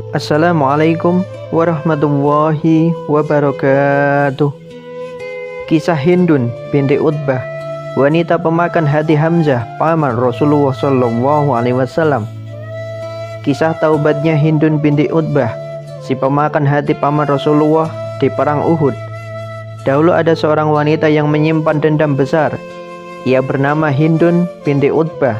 Assalamualaikum warahmatullahi wabarakatuh. Kisah Hindun binti Utbah, wanita pemakan hati Hamzah, paman Rasulullah Shallallahu Alaihi Wasallam. Kisah taubatnya Hindun binti Utbah, si pemakan hati paman Rasulullah di perang Uhud. Dahulu ada seorang wanita yang menyimpan dendam besar. Ia bernama Hindun binti Utbah.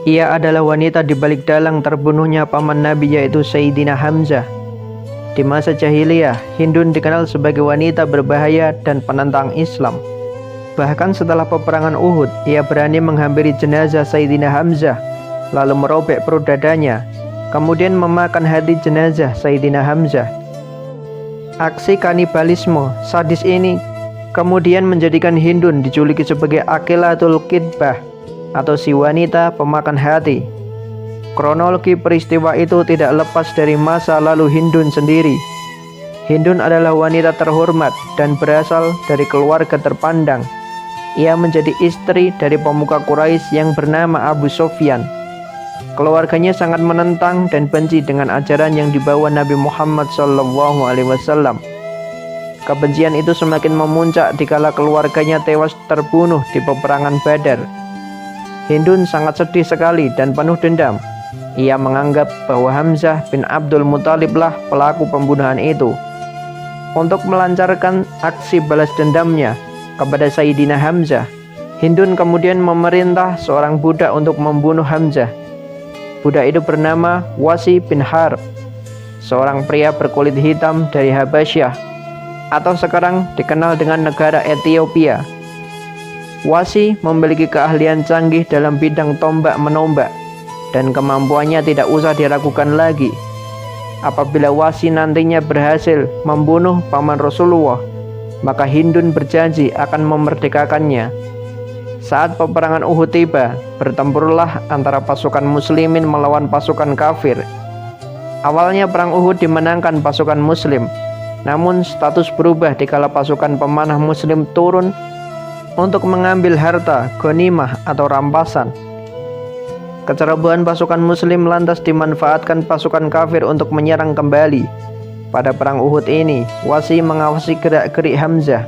Ia adalah wanita di balik dalang terbunuhnya paman Nabi, yaitu Sayyidina Hamzah. Di masa jahiliyah, Hindun dikenal sebagai wanita berbahaya dan penentang Islam. Bahkan setelah peperangan Uhud, ia berani menghampiri jenazah Sayyidina Hamzah, lalu merobek perut dadanya, kemudian memakan hati jenazah Sayyidina Hamzah. Aksi kanibalisme sadis ini kemudian menjadikan Hindun dijuluki sebagai Aqilatul Kitbah, atau si wanita pemakan hati. Kronologi peristiwa itu tidak lepas dari masa lalu Hindun sendiri. Hindun adalah wanita terhormat dan berasal dari keluarga terpandang. Ia menjadi istri dari pemuka Quraisy yang bernama Abu Sufyan. Keluarganya sangat menentang dan benci dengan ajaran yang dibawa Nabi Muhammad SAW. Kebencian itu semakin memuncak dikala keluarganya tewas terbunuh di peperangan Badar. Hindun sangat sedih sekali dan penuh dendam. Ia menganggap bahwa Hamzah bin Abdul Muthalib lah pelaku pembunuhan itu. Untuk melancarkan aksi balas dendamnya kepada Sayyidina Hamzah, Hindun kemudian memerintah seorang budak untuk membunuh Hamzah. Budak itu bernama Wasi bin Harb, seorang pria berkulit hitam dari Habasyah, atau sekarang dikenal dengan negara Ethiopia. Wasi memiliki keahlian canggih dalam bidang tombak menombak, dan kemampuannya tidak usah diragukan lagi. Apabila Wasi nantinya berhasil membunuh paman Rasulullah, maka Hindun berjanji akan memerdekakannya. Saat peperangan Uhud tiba, bertempurlah antara pasukan muslimin melawan pasukan kafir. Awalnya perang Uhud dimenangkan pasukan muslim, namun status berubah dikala pasukan pemanah muslim turun untuk mengambil harta, ghanimah atau rampasan. Kecerobohan pasukan muslim lantas dimanfaatkan pasukan kafir untuk menyerang kembali. Pada perang Uhud ini, Wasi mengawasi gerak-gerik Hamzah.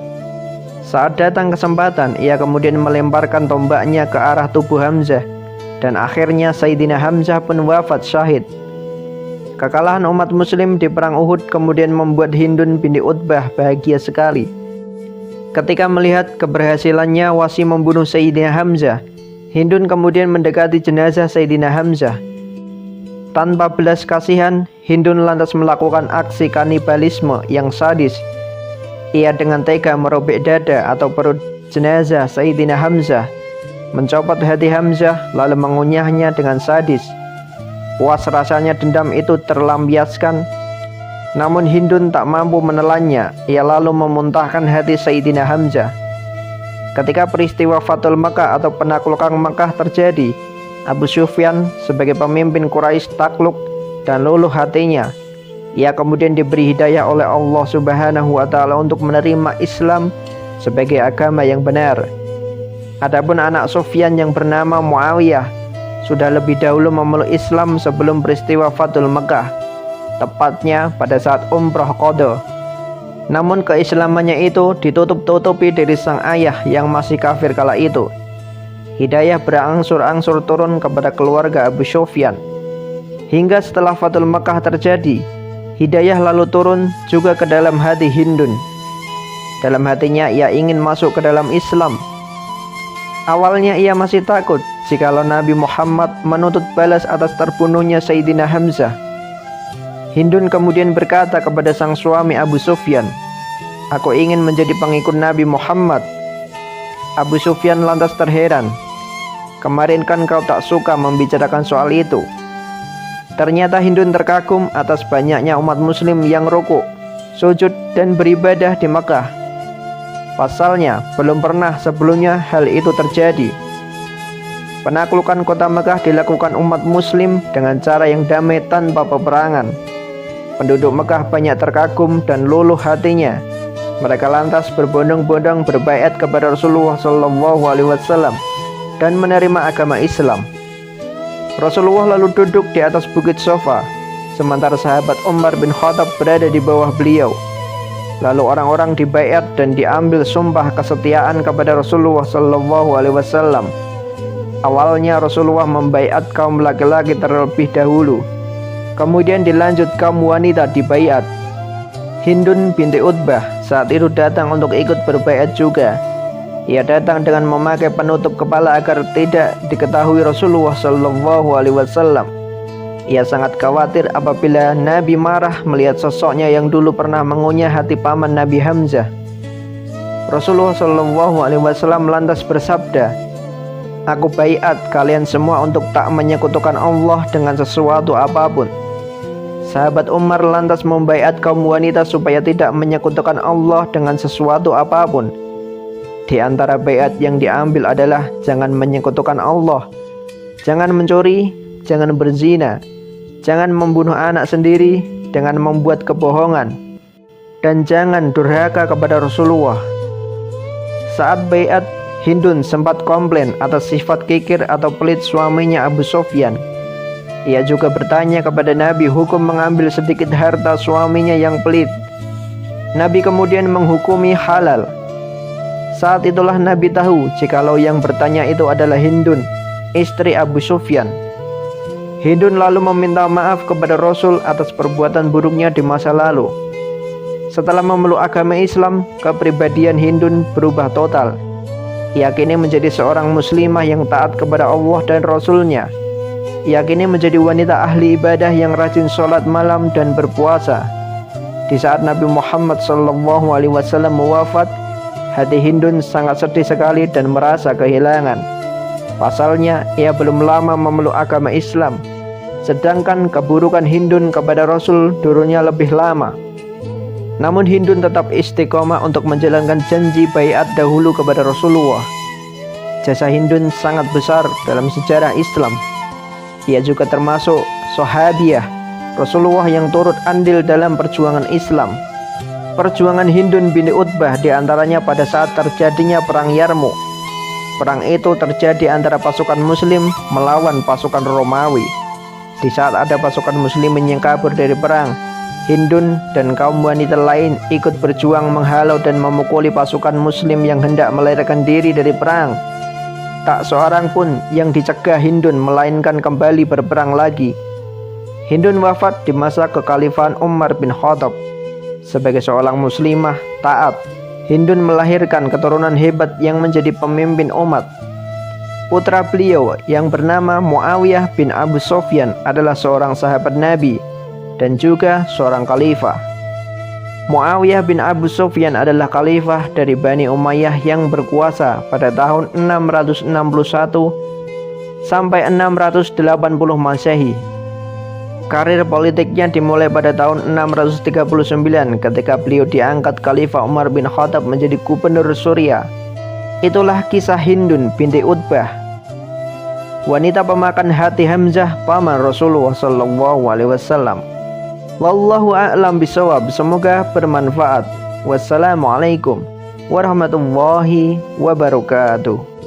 Saat datang kesempatan, ia kemudian melemparkan tombaknya ke arah tubuh Hamzah, dan akhirnya Sayyidina Hamzah pun wafat syahid. Kekalahan umat muslim di perang Uhud kemudian membuat Hindun binti Utbah bahagia sekali. Ketika melihat keberhasilannya Wasi membunuh Sayyidina Hamzah, Hindun kemudian mendekati jenazah Sayyidina Hamzah. Tanpa belas kasihan, Hindun lantas melakukan aksi kanibalisme yang sadis. Ia dengan tega merobek dada atau perut jenazah Sayyidina Hamzah, mencopot hati Hamzah lalu mengunyahnya dengan sadis. Puas rasanya dendam itu terlampiaskan. Namun Hindun tak mampu menelannya. Ia lalu memuntahkan hati Sayyidina Hamzah. Ketika peristiwa Fathul Makkah atau penaklukan Makkah terjadi, Abu Sufyan sebagai pemimpin Quraisy takluk dan luluh hatinya. Ia kemudian diberi hidayah oleh Allah Subhanahu wa Ta'ala untuk menerima Islam sebagai agama yang benar. Adapun anak Sufyan yang bernama Muawiyah sudah lebih dahulu memeluk Islam sebelum peristiwa Fathul Makkah, tepatnya pada saat umroh qadha. Namun keislamannya itu ditutup-tutupi dari sang ayah yang masih kafir kala itu. Hidayah berangsur-angsur turun kepada keluarga Abu Sufyan. Hingga setelah Fathul Makkah terjadi, hidayah lalu turun juga ke dalam hati Hindun. Dalam hatinya ia ingin masuk ke dalam Islam. Awalnya ia masih takut jikalau Nabi Muhammad menuntut balas atas terbunuhnya Sayyidina Hamzah. Hindun kemudian berkata kepada sang suami Abu Sufyan, "Aku ingin menjadi pengikut Nabi Muhammad." Abu Sufyan lantas terheran. "Kemarin kan kau tak suka membicarakan soal itu." Ternyata Hindun terkagum atas banyaknya umat muslim yang rukuk, sujud dan beribadah di Makkah. Pasalnya, belum pernah sebelumnya hal itu terjadi. Penaklukan kota Makkah dilakukan umat muslim dengan cara yang damai tanpa peperangan. Penduduk Mekah banyak terkagum dan luluh hatinya. Mereka lantas berbondong-bondong berbaiat kepada Rasulullah SAW dan menerima agama Islam. Rasulullah lalu duduk di atas bukit Sofa sementara sahabat Umar bin Khattab berada di bawah beliau. Lalu orang-orang dibaiat dan diambil sumpah kesetiaan kepada Rasulullah SAW. Awalnya Rasulullah membaiat kaum laki-laki terlebih dahulu, kemudian dilanjut kaum wanita dibaiat. Hindun binti Utbah saat itu datang untuk ikut berbaiat juga. Ia datang dengan memakai penutup kepala agar tidak diketahui Rasulullah SAW. Ia sangat khawatir apabila Nabi marah melihat sosoknya yang dulu pernah mengunyah hati paman Nabi Hamzah. Rasulullah SAW lantas bersabda, "Aku baiat kalian semua untuk tak menyekutukan Allah dengan sesuatu apapun." Sahabat Umar lantas membaiat kaum wanita supaya tidak menyekutukan Allah dengan sesuatu apapun. Di antara baiat yang diambil adalah jangan menyekutukan Allah, jangan mencuri, jangan berzina, jangan membunuh anak sendiri dengan membuat kebohongan, dan jangan durhaka kepada Rasulullah. Saat baiat, Hindun sempat komplain atas sifat kikir atau pelit suaminya Abu Sufyan. Ia juga bertanya kepada Nabi hukum mengambil sedikit harta suaminya yang pelit. Nabi kemudian menghukumi halal. Saat itulah Nabi tahu jikalau yang bertanya itu adalah Hindun, istri Abu Sufyan. Hindun lalu meminta maaf kepada Rasul atas perbuatan buruknya di masa lalu. Setelah memeluk agama Islam, kepribadian Hindun berubah total. Ia kini menjadi seorang muslimah yang taat kepada Allah dan Rasulnya. Ia kini menjadi wanita ahli ibadah yang rajin sholat malam dan berpuasa. Di saat Nabi Muhammad SAW wafat, hati Hindun sangat sedih sekali dan merasa kehilangan. Pasalnya, ia belum lama memeluk agama Islam, sedangkan keburukan Hindun kepada Rasul dulunya lebih lama. Namun Hindun tetap istiqomah untuk menjalankan janji baiat dahulu kepada Rasulullah. Jasa Hindun sangat besar dalam sejarah Islam. Ia juga termasuk sahabiah Rasulullah yang turut andil dalam perjuangan Islam. Perjuangan Hindun binti Utbah diantaranya pada saat terjadinya perang Yarmuk. Perang itu terjadi antara pasukan Muslim melawan pasukan Romawi. Di saat ada pasukan Muslimin yang kabur dari perang, Hindun dan kaum wanita lain ikut berjuang menghalau dan memukuli pasukan Muslim yang hendak melarikan diri dari perang. Tak seorang pun yang dicegah Hindun melainkan kembali berperang lagi. Hindun wafat di masa kekhalifahan Umar bin Khattab. Sebagai seorang muslimah taat, Hindun melahirkan keturunan hebat yang menjadi pemimpin umat. Putra beliau yang bernama Muawiyah bin Abu Sufyan adalah seorang sahabat Nabi dan juga seorang khalifah. Muawiyah bin Abu Sufyan adalah khalifah dari Bani Umayyah yang berkuasa pada tahun 661 sampai 680 Masehi. Karir politiknya dimulai pada tahun 639 ketika beliau diangkat Khalifah Umar bin Khattab menjadi gubernur Suriah. Itulah kisah Hindun binti Utbah, wanita pemakan hati Hamzah paman Rasulullah SAW. Wallahu a'lam bishawab. Semoga bermanfaat. Wassalamualaikum warahmatullahi wabarakatuh.